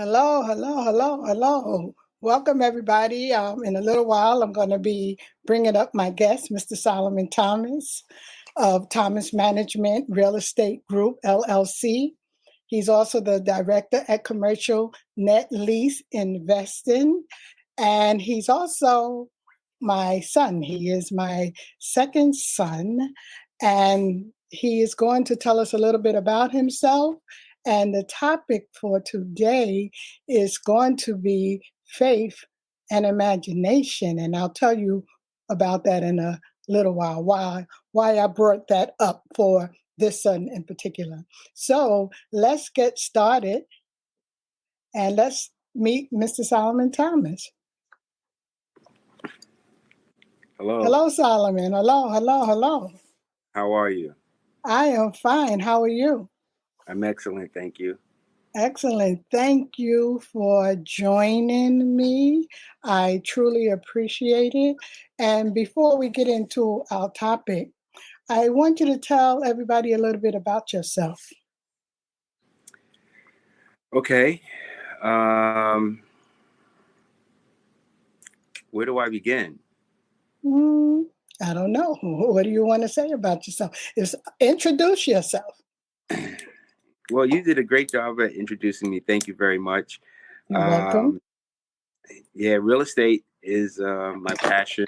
Hello, hello, hello, hello. Welcome, everybody. In a little while, I'm going to be bringing up my guest, Mr. Solomon Thomas of Thomas Management Real Estate Group, LLC. He's also the director at Commercial Net Lease Investing, and he's also my son. He is my second son, and he is going to tell us a little bit about himself. And the topic for today is going to be faith and imagination. And I'll tell you about that in a little while, why I brought that up for this son in particular. So let's get started and let's meet Mr. Solomon Thomas. Hello. Hello, Solomon. Hello, hello, hello. How are you? I am fine. How are you? I'm excellent, thank you. Excellent. Thank you for joining me. I truly appreciate it. And before we get into our topic, I want you to tell everybody a little bit about yourself. Okay. Where do I begin? I don't know. What do you want to say about yourself? Introduce yourself. Well, you did a great job at introducing me. Thank you very much. You're welcome. Yeah, real estate is my passion.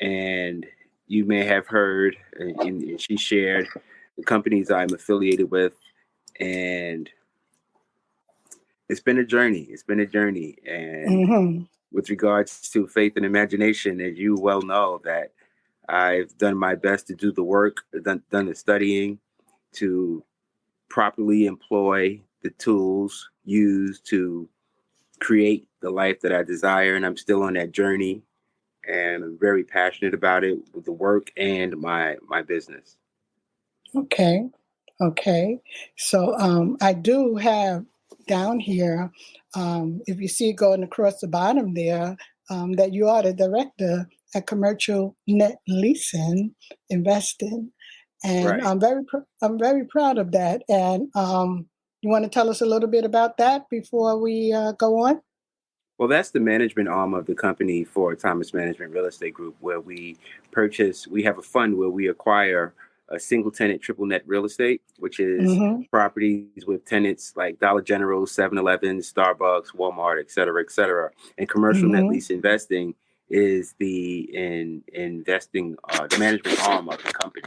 And you may have heard, and she shared the companies I'm affiliated with. And it's been a journey. And with regards to faith and imagination, as you well know, that I've done my best to do the work, done the studying, to properly employ the tools used to create the life that I desire. And I'm still on that journey. And I'm very passionate about it with the work and my business. Okay. So I do have down here, if you see going across the bottom there, that you are the director at Commercial Net Leasing Investing, and Right. I'm very proud of that. And you want to tell us a little bit about that before we go on? Well, that's the management arm of the company for Thomas Management Real Estate Group, where we have a fund where we acquire a single tenant triple net real estate, which is properties with tenants like Dollar General, 7-Eleven, Starbucks, Walmart, et cetera, et cetera. And commercial net lease investing is the investing, the management arm of the company.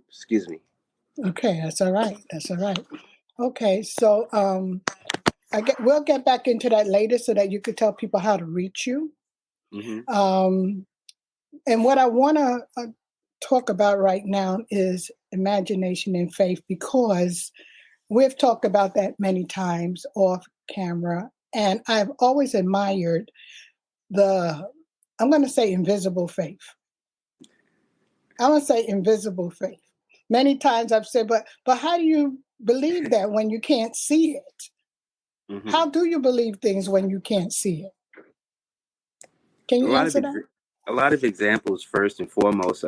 Excuse me. Okay, that's all right. Okay, so we'll get back into that later so that you could tell people how to reach you. And what I want to talk about right now is imagination and faith, because we've talked about that many times off camera. And I've always admired I'm going to say invisible faith. I want to say invisible faith. Many times I've said, but how do you believe that when you can't see it? How do you believe things when you can't see it? Can you answer that? A lot of examples. First and foremost,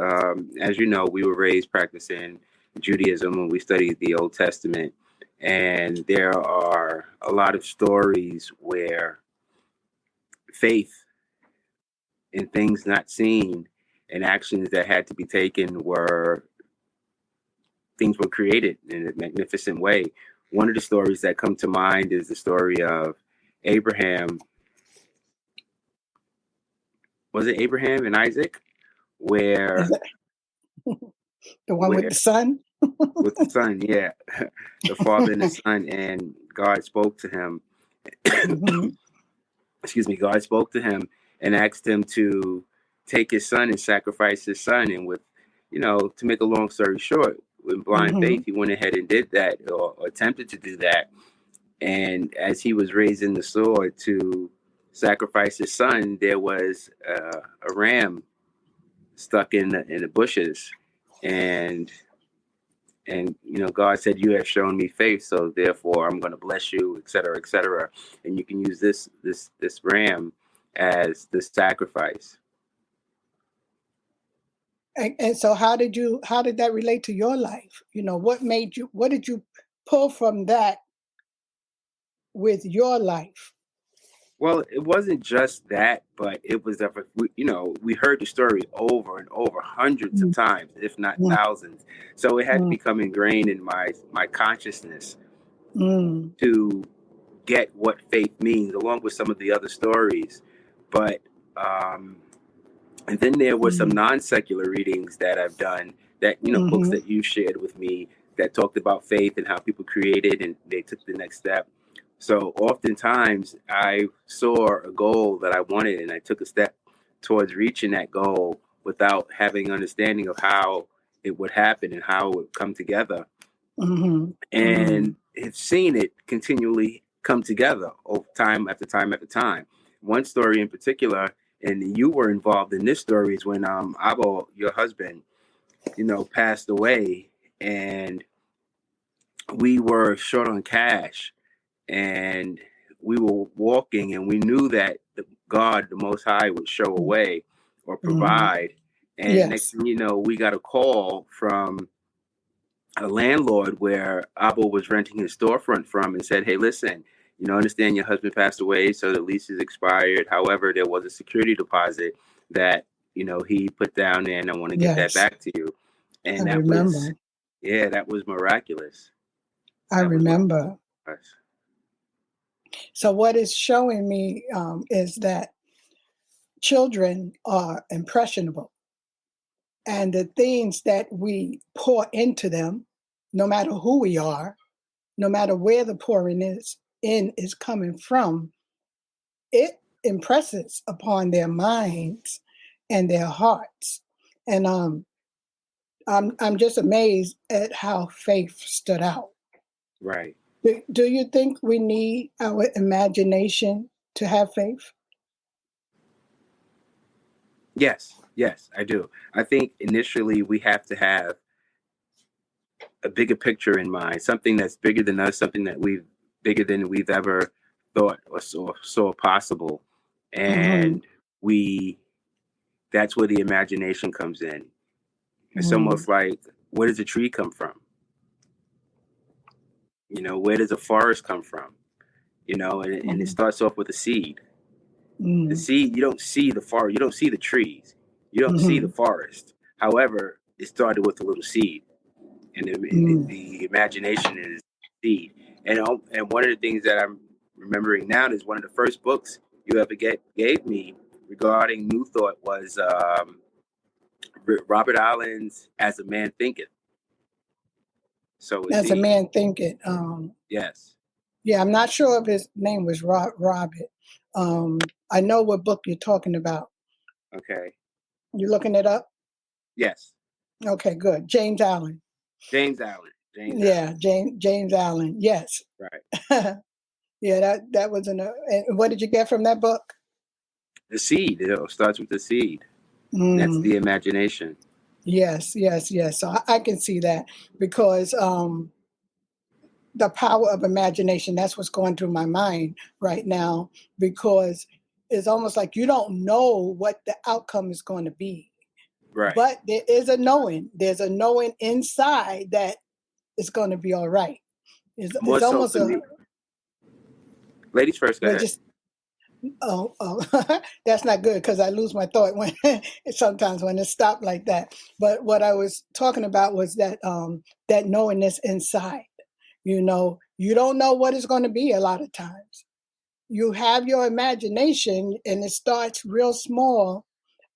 as you know, we were raised practicing Judaism when we studied the Old Testament, and there are a lot of stories where faith in things not seen and actions that had to be taken things were created in a magnificent way. One of the stories that come to mind is the story of Abraham. Was it Abraham and Isaac? Where the one with the son? With the son, yeah. The father and the son, and God spoke to him. Excuse me, God spoke to him and asked him to take his son and sacrifice his son. And to make a long story short, with blind faith, he went ahead and did that, or attempted to do that. And as he was raising the sword to sacrifice his son, there was a ram stuck in the bushes, and God said, "You have shown me faith, so therefore I'm going to bless you," et cetera, et cetera. And you can use this ram as the sacrifice. And so how did that relate to your life? What did you pull from that with your life? Well, it wasn't just that, but it was that we heard the story over and over hundreds of Mm, times, if not mm, thousands. So it had to mm, become ingrained in my consciousness mm, to get what faith means, along with some of the other stories. But um, and then there were some mm, non-secular readings that I've done, that books mhm, that you shared with me, that talked about faith and how people created and they took the next step. So oftentimes I saw a goal that I wanted and I took a step towards reaching that goal without having understanding of how it would happen and how it would come together. mhm, And mhm, have seen it continually come together over time after time after time. One story in particular, and you were involved in this story, is when Abo, your husband, passed away, and we were short on cash, and we were walking, and we knew that God, the Most High, would show a way or mhm. provide. And next Yes. thing you know, we got a call from a landlord where Abo was renting his storefront from, and said, "Hey, listen, understand your husband passed away, so the lease is expired. However, there was a security deposit that he put down there, and I want to get that Yes. back to you." I And that was, remember. yeah, that was miraculous. I That was remember. miraculous. So what it's showing me is that children are impressionable, and the things that we pour into them, no matter who we are, no matter where the pouring is coming from, it impresses upon their minds and their hearts. And I'm just amazed at how faith stood out. Right. Do you think we need our imagination to have faith? Yes, I do. I think initially we have to have a bigger picture in mind, something that's bigger than us, something that bigger than we've ever thought or saw possible. Hmm. And we that's where the imagination comes in. It's Mm, almost like, where does a tree come from? Where does a forest come from? And it mm, starts off with a seed. The mm, seed, you don't see the forest, you don't see the trees, you don't see the mhm, forest. However, it started with a little seed, and mm. the imagination is seed. And one of the things that I'm remembering now is one of the first books you ever gave me regarding New Thought was Robert Allen's "As a Man Thinketh, So Is As a He." man thinking. Yes. Yeah, I'm not sure if his name was Robert. Um, I know what book you're talking about. Okay. You looking it up? Yes. Okay, good. James Allen. James Allen. James Allen. Yeah, James Allen. Yes. Right. Yeah, that was and what did you get from that book? The seed. It starts with the seed. That's Mm, the imagination. yes, yes, yes. So I can see that because the power of imagination, that's what's going through my mind right now, because it's almost like you don't know what the outcome is going to be. Right. But there is a knowing. There's a knowing inside that it's going to be all right. More It's so almost for a, me. Ladies first. Go well, ahead. just, oh, that's not good because I lose my thought when sometimes when it's stopped like that. But what I was talking about was that knowingness inside. You don't know what it's going to be a lot of times. You have your imagination and it starts real small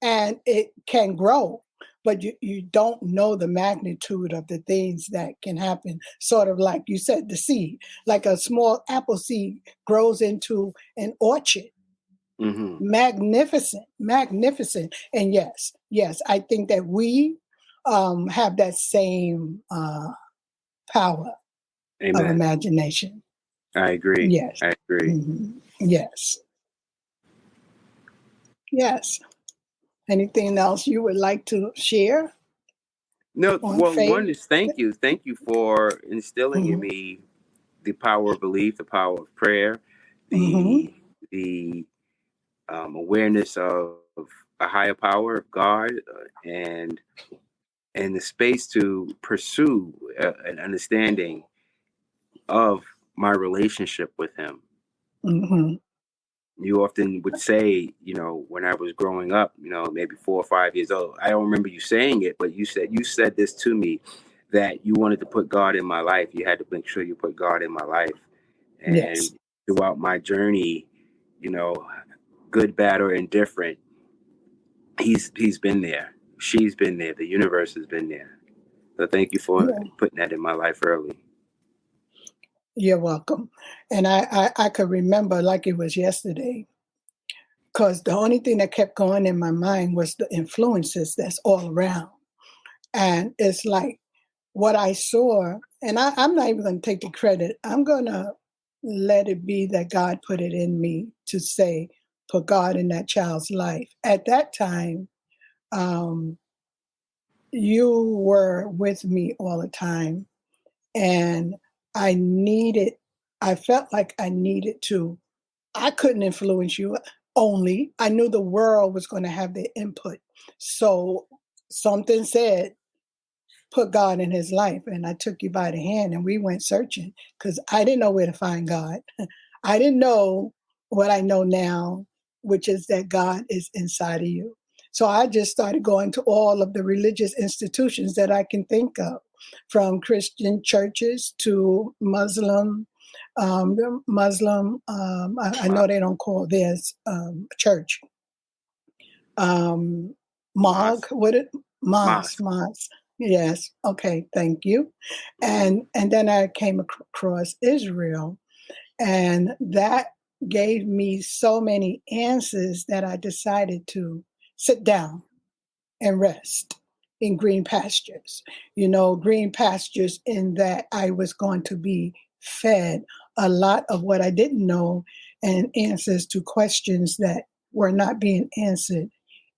and it can grow, but you don't know the magnitude of the things that can happen. Sort of like you said, the seed, like a small apple seed grows into an orchard. Mm-hmm. Magnificent, magnificent. And yes, I think that we have that same power of Amen. imagination. I agree. Yes. I agree. Yes. Yes. Anything else you would like to share No, on well, faith? one is thank you. Thank you for instilling in Hmm. me the power of belief, the power of prayer, Hmm. the awareness of a higher power of God, and the space to pursue an understanding of my relationship with him. Mm-hmm. You often would say, when I was growing up, maybe 4 or 5 years old, I don't remember you saying it, but you said this to me, that you wanted to put God in my life. You had to make sure you put God in my life. And Yes. throughout my journey, you know, good, bad, or indifferent, he's been there. She's been there. The universe has been there. So thank you for Yeah. putting that in my life early. You're welcome. And I could remember like it was yesterday, because the only thing that kept going in my mind was the influences that's all around. And it's like what I saw, and I'm not even going to take the credit. I'm going to let it be that God put it in me to say, put God in that child's life. At that time, um, you were with me all the time. And I felt like I needed to. I couldn't influence you only. I knew the world was going to have their input. So something said, put God in his life. And I took you by the hand and we went searching because I didn't know where to find God. I didn't know what I know now, which is that God is inside of you. So I just started going to all of the religious institutions that I can think of, from Christian churches to Muslim. I know they don't call theirs church. Um, Mas, Mog, what it Mas. Mas. Yes. Okay. Thank you. Mm-hmm. And then I came across Israel, and that gave me so many answers that I decided to sit down and rest in green pastures. Green pastures in that I was going to be fed a lot of what I didn't know and answers to questions that were not being answered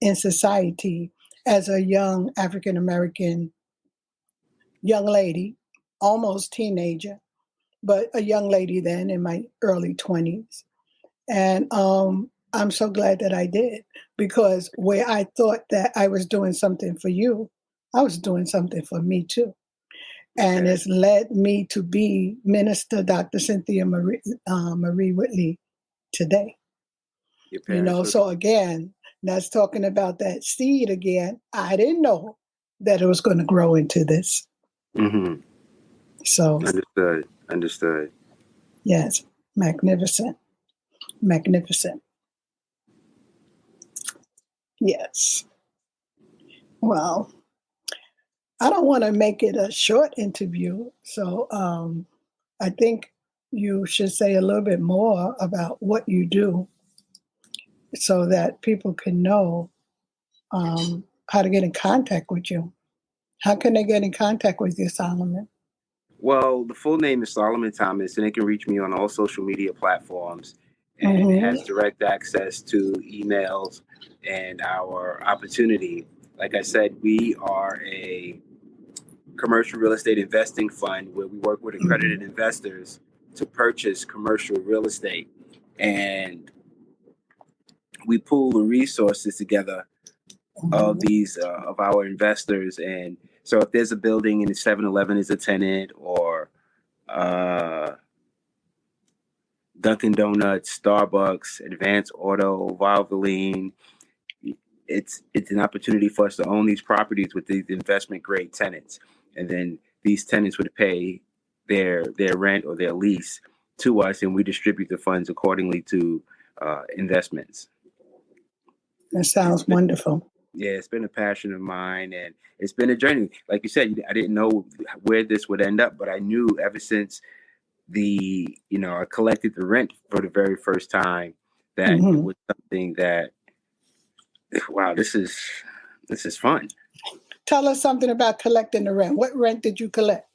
in society as a young African American young lady, almost teenager, but a young lady then in my early 20s. And I'm so glad that I did, because where I thought that I was doing something for you, I was doing something for me too. And Okay. it's led me to be Minister Dr. Cynthia Marie Whitley today. Your parents were. So again, that's talking about that seed again. I didn't know that it was going to grow into this. Mm-hmm. So, Understood. yes, magnificent, magnificent. Yes. Well, I don't want to make it a short interview. So I think you should say a little bit more about what you do so that people can know how to get in contact with you. How can they get in contact with you, Solomon? Well, the full name is Solomon Thomas, and they can reach me on all social media platforms. And it has Mm-hmm. direct access to emails and our opportunity. Like I said, we are a commercial real estate investing fund where we work with accredited Mm-hmm. investors to purchase commercial real estate. And we pool the resources together of Mm-hmm. these of our investors. And so if there's a building and 7-Eleven is a tenant, or uh, Dunkin' Donuts, Starbucks, Advance Auto, Valvoline, it's an opportunity for us to own these properties with these investment grade tenants, and then these tenants would pay their rent or their lease to us, and we distribute the funds accordingly to investments. That It's sounds been, wonderful. yeah, it's been a passion of mine, and it's been a journey. Like you said, I didn't know where this would end up, but I knew ever since I collected the rent for the very first time that it Mm-hmm. was something that, wow, this is fun. Tell us something about collecting the rent. What rent did you collect?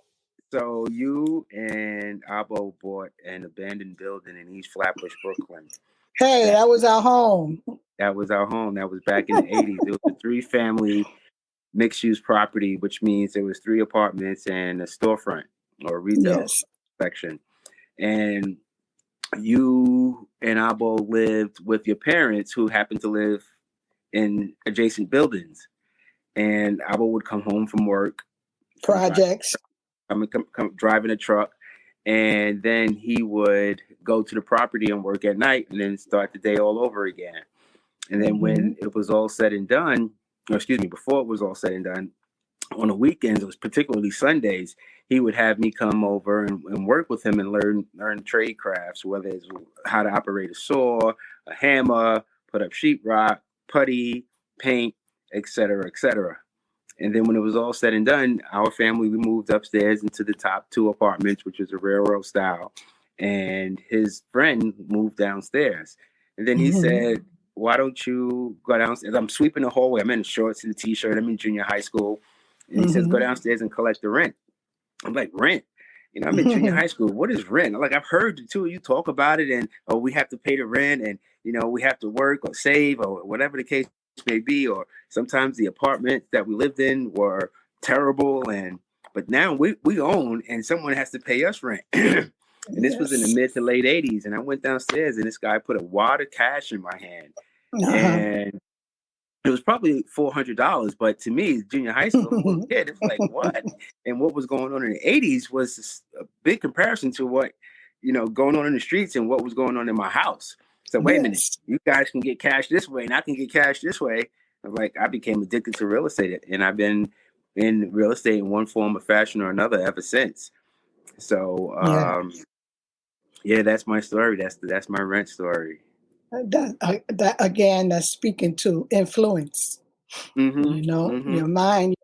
So you and Abo bought an abandoned building in East Flatbush, Brooklyn. Hey, That that was our home. that was our home. That was back in the 80s. It was a 3-family mixed-use property, which means there was 3 apartments and a storefront or a retail Yes. section. And you and Abo lived with your parents, who happened to live in adjacent buildings. And Abo would come home from work, come drive, Projects. come driving a truck, and then he would go to the property and work at night and then start the day all over again. And then when it was all said and done, or excuse me, before it was all said and done, on the weekends, it was particularly Sundays, he would have me come over and work with him and learn trade crafts, whether it's how to operate a saw, a hammer, put up sheetrock, putty, paint, etc., etc. And then when it was all said and done, our family, we moved upstairs into the top two apartments, which was a railroad style. And his friend moved downstairs. And then he said, why don't you go downstairs? I'm sweeping the hallway. I'm in shorts and a t-shirt. I'm in junior high school. And he says, go downstairs and collect the rent. I'm like, rent? You know, I'm in junior high school. What is rent? Like, I've heard the two of you talk about it, and we have to pay the rent, and we have to work or save or whatever the case may be. Or sometimes the apartments that we lived in were terrible, but now we own, and someone has to pay us rent. And this was in the mid to late 80s, and I went downstairs, and this guy put a wad of cash in my hand, and it was probably $400, but to me, junior high school kid, it's like, what? And what was going on in the 80s was a big comparison to what, going on in the streets and what was going on in my house. So wait a minute, you guys can get cash this way and I can get cash this way. I'm like, I became addicted to real estate, and I've been in real estate in one form of fashion or another ever since. So, yeah, that's my story. That's my rent story. That again, that's speaking to influence. Your mind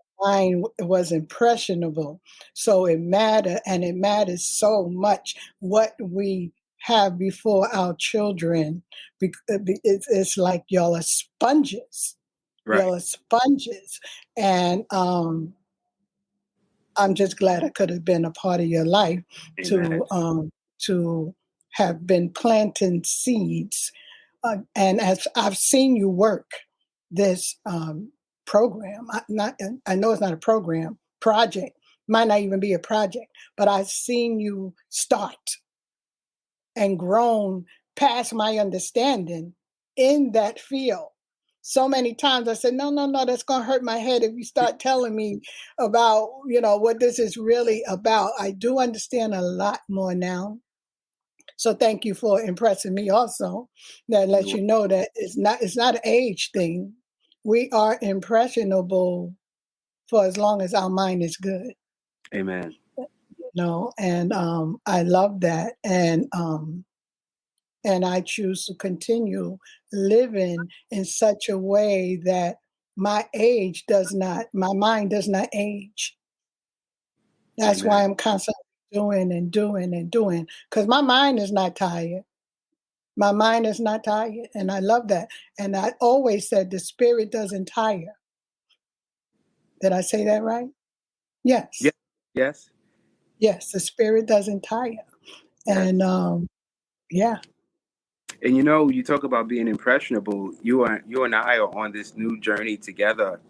was impressionable, so it mattered, and it matters so much what we have before our children. It's like y'all are sponges. Right. Y'all are sponges, and I'm just glad I could have been a part of your life. Amen. To have been planting seeds. And as I've seen you work this program, I know it's not a program, project, might not even be a project, but I've seen you start and grown past my understanding in that field. So many times I said, no, that's going to hurt my head if you start telling me about, what this is really about. I do understand a lot more now. So thank you for impressing me also. That lets you know that it's not an age thing. We are impressionable for as long as our mind is good. Amen. And I love that. And I choose to continue living in such a way that my mind does not age. That's Amen. why I'm constantly doing and doing and doing, because my mind is not tired. My mind is not tired, and I love that. And I always said the spirit doesn't tire. Did I say that right? Yes. Yes. Yes, the spirit doesn't tire. Yes. And yeah. And you talk about being impressionable. You and I are on this new journey together,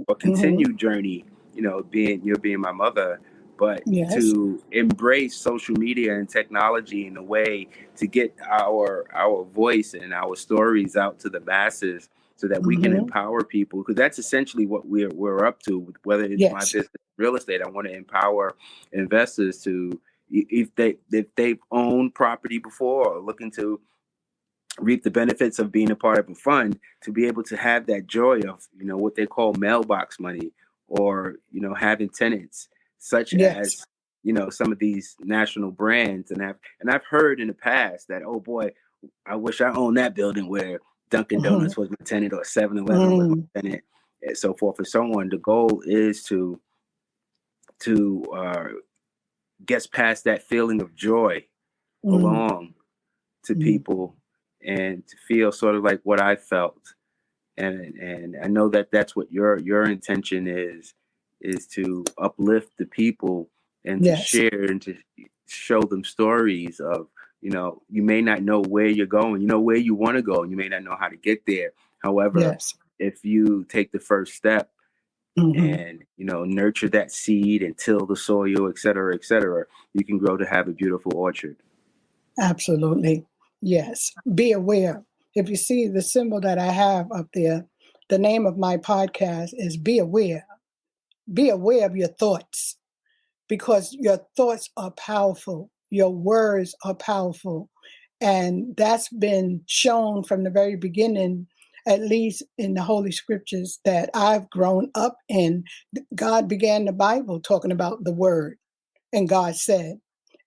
or continued journey. You're being my mother, but to embrace social media and technology in a way to get our voice and our stories out to the masses, so that we can empower people. Because that's essentially what we're up to. Whether it's my business, real estate, I want to empower investors to, if they've owned property before or looking to reap the benefits of being a part of a fund, to be able to have that joy of what they call mailbox money, or having tenants such as some of these national brands. And I've heard in the past that, oh boy, I wish I owned that building where Dunkin' Donuts was my tenant, or 7-Eleven was my tenant, and so forth and so on. The goal is to get past that feeling of joy along to people, and to feel sort of like what I felt. And I know that that's what your intention is to uplift the people, and to share and to show them stories of, you may not know where you're going, where you want to go, and you may not know how to get there. However, if you take the first step and, nurture that seed and till the soil, et cetera, you can grow to have a beautiful orchard. Absolutely. Yes. Be aware. If you see the symbol that I have up there, the name of my podcast is Be Aware. Be aware of your thoughts. because your thoughts are powerful, your words are powerful. And that's been shown from the very beginning, at least in the Holy Scriptures that I've grown up in. God began the Bible talking about the word, and God said,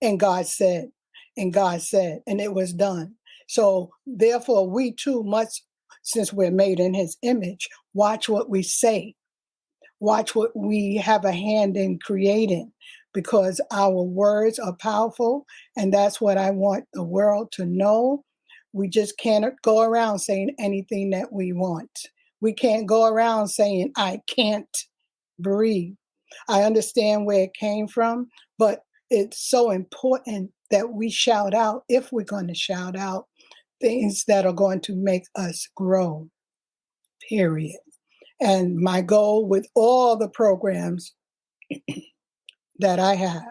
and God said, and God said, and it was done. So therefore, we too must, since we're made in his image, watch what we say, watch what we have a hand in creating, because our words are powerful. And that's what I want the world to know. We just can't go around saying anything that we want. We can't go around saying, I can't breathe. I understand where it came from, but it's so important that we shout out, if we're going to shout out, things that are going to make us grow, period. And my goal with all the programs that I have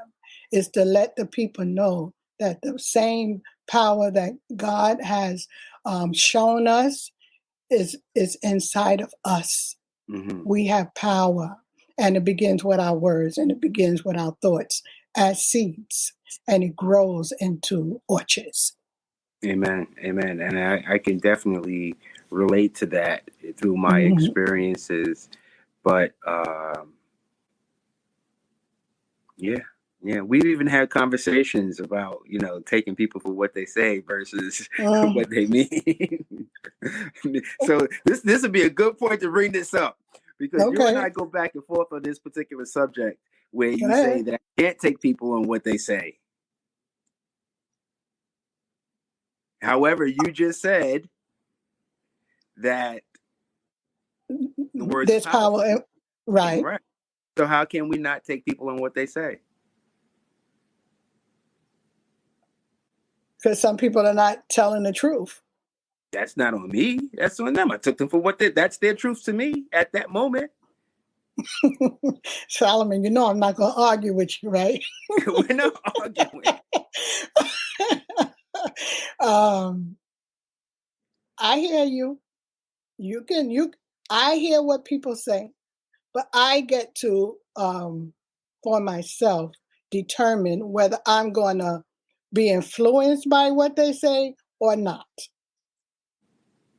is to let the people know that the same power that God has shown us is inside of us. Mm-hmm. We have power, and it begins with our words, and it begins with our thoughts as seeds, and it grows into orchards. Amen. Amen. And I can definitely relate to that through my Mm-hmm. experiences. But yeah, we've even had conversations about, taking people for what they say versus what they mean. So this would be a good point to bring this up, because you and I go back and forth on this particular subject, where you say that I can't take people on what they say. However, you just said that the words there's power, right? Right. So how can we not take people on what they say? Because some people are not telling the truth. That's not on me. That's on them. I took them for what that's their truth to me at that moment. Solomon, I'm not going to argue with you, right? We're not arguing. I hear you. I hear what people say, but I get to, for myself, determine whether I'm going to be influenced by what they say or not.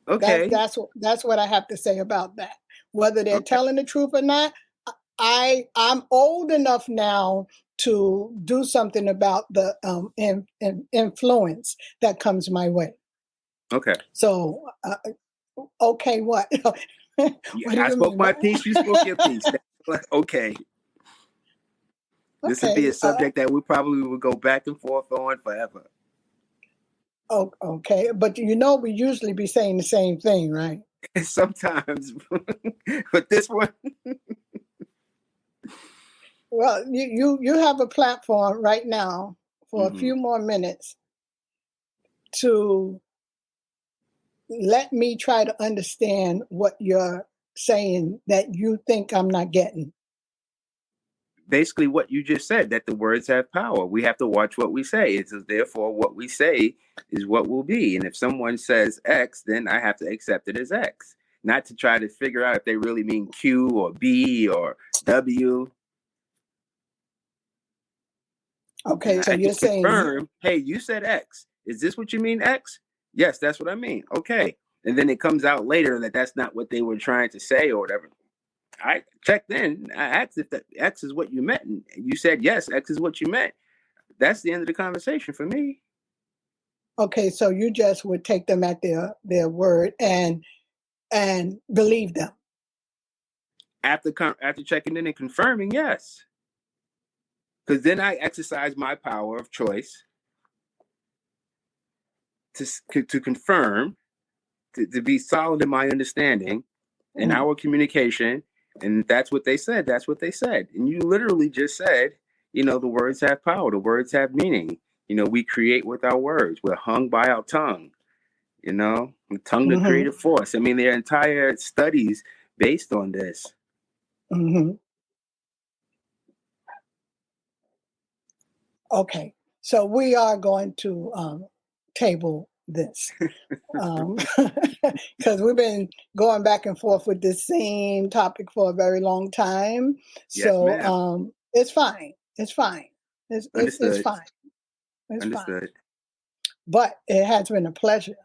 Okay. That's what I have to say about that. Whether they're telling the truth or not, I'm old enough now to do something about the influence that comes my way. Okay. So, okay, what? What do I you spoke mean? my piece. You spoke your piece. Okay. This would be a subject that we probably would go back and forth on forever. Oh, okay. But we usually be saying the same thing, right? Sometimes. But this one. Well, you have a platform right now for a few more minutes to let me try to understand what you're saying that you think I'm not getting. Basically what you just said, that the words have power. We have to watch what we say. It's therefore what we say is what will be. And if someone says X, then I have to accept it as X, not to try to figure out if they really mean Q or B or W. Okay, so you're saying, confirm, hey, you said X. Is this what you mean, X? Yes, that's what I mean. Okay. And then it comes out later that that's not what they were trying to say or whatever. I checked in. I asked if that X is what you meant, and you said yes, X is what you meant. That's the end of the conversation for me. Okay, so you just would take them at their word and believe them. After checking in and confirming, yes. Because then I exercise my power of choice to confirm, to be solid in my understanding and our communication. And that's what they said. That's what they said. And you literally just said, the words have power. The words have meaning. We create with our words. We're hung by our tongue. The tongue, the creative force. I mean, there are entire studies based on this. Okay, so we are going to table this because we've been going back and forth with this same topic for a very long time. So Yes, it's fine. It's fine. It's Understood. fine. It's fine. Understood. But it has been a pleasure.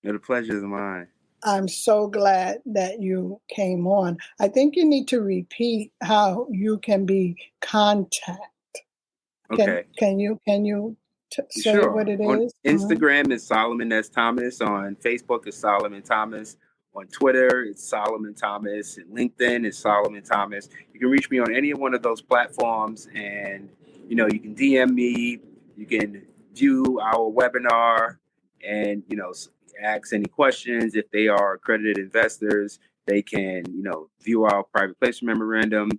No, the pleasure is mine. I'm so glad that you came on. I think you need to repeat how you can be contacted. Okay. Can you say Sure. what it On is? Instagram is Solomon S. Thomas. On Facebook is Solomon Thomas. On Twitter, it's Solomon Thomas. And LinkedIn is Solomon Thomas. You can reach me on any one of those platforms, and you can DM me. You can view our webinar, and ask any questions. If they are accredited investors, they can view our private placement memorandum,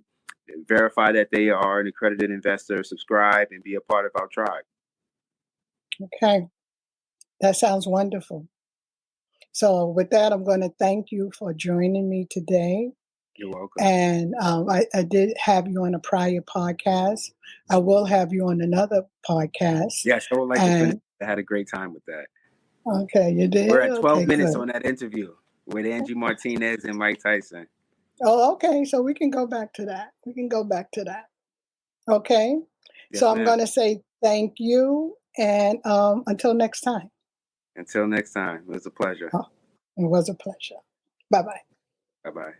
verify that they are an accredited investor, subscribe, and be a part of our tribe. Okay, that sounds wonderful. So with that, I'm going to thank you for joining me today. You're welcome. And I did have you on a prior podcast. I will have you on another podcast. Yes, I would like to finish. I had a great time with that. Okay, you did? We're at 12 Okay, minutes good. on that interview with Angie Martinez and Mike Tyson. Oh, okay. So we can go back to that. Okay. Yes, So I'm ma'am. going to say thank you. And until next time. Until next time, it was a pleasure. It was a pleasure. Bye-bye. Bye-bye.